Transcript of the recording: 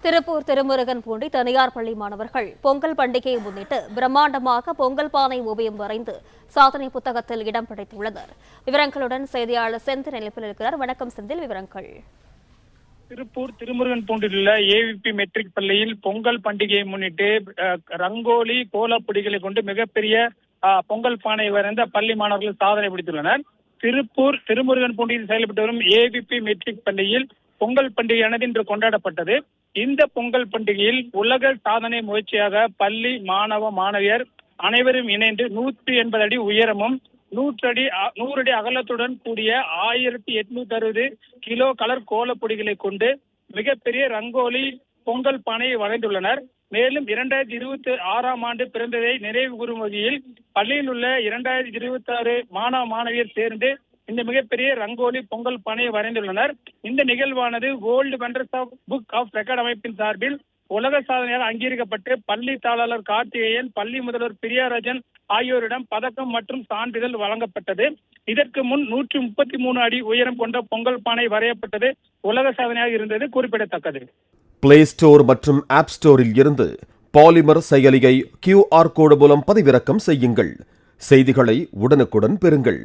திருப்பூர் திருமுருகன்பூண்டி தனியார் பள்ளி மாணவர்கள் பொங்கல் பண்டிகையை முன்னிட்டு பிரம்மாண்டமாக பொங்கல் பானை ஓவியம் வரைந்து சாதனை புத்தகத்தில் இடம் பிடித்துள்ளனர். விவரங்களுடன் செய்தியாளர் செந்தில் இணைப்பில் இருக்கிறார். வணக்கம் செந்தில், விவரங்கள். திருப்பூர் திருமுருகன்பூண்டில் உள்ள ஏவிபி மெட்ரிக் பள்ளியில் பொங்கல் பண்டிகையை முன்னிட்டு ரங்கோலி கோலப்பொடிகளை கொண்டு மிகப்பெரிய பொங்கல் பானை வரைந்த பள்ளி மாணவர்கள் சாதனை பிடித்துள்ளனர். திருப்பூர் திருமுருகன்பூண்டியில் செயல்பட்டு வரும் ஏவிபி மெட்ரிக் பள்ளியில் பொங்கல் பண்டிகையானது இன்று கொண்டாடப்பட்டது. இந்த பொங்கல் பண்டிகையில் உலக சாதனை முயற்சியாக பள்ளி மாணவ மாணவியர் அனைவரும் இணைந்து 180 அடி உயரமும் 100 அடி அகலத்துடன் கூடிய 1860 கிலோ கலர் கோலப்பொடிகளை கொண்டு மிகப்பெரிய ரங்கோலி பொங்கல் பானையை வரைந்துள்ளனர். மேலும் 2026ஆம் ஆண்டு பிறந்ததை நினைவு கூறும் வகையில் பள்ளியில் உள்ள 2026 மாணவ மாணவியர் சேர்ந்து இந்த மிகப்பெரிய ரங்கோலி பொங்கல் பானையை வரைந்துள்ளனர். இந்த நிகழ்வானது world wonders of book of record அமைப்பின் சார்பில் உலக சாதனையாக அங்கீகரிக்கப்பட்டு பள்ளி தாளர் கார்த்திகேயன், பள்ளி முதல்வர் பிரியாராஜன் ஆகியோரிடம் பதக்கம் மற்றும் சான்றிதழ் வழங்கப்பட்டது. இதற்கு முன் 133 அடி உயரம் கொண்ட பொங்கல் பானை வரையப்பட்டது உலக சாதனையாக இருந்தது குறிப்பிடத்தக்கது. பிளே ஸ்டோர் மற்றும் ஆப் ஸ்டோரில் இருந்து பாலிமர் செயலியை QR கோடு மூலம் பதிவிறக்கம் செய்யுங்கள். செய்திகளை உடனுக்குடன் பெறுங்கள்.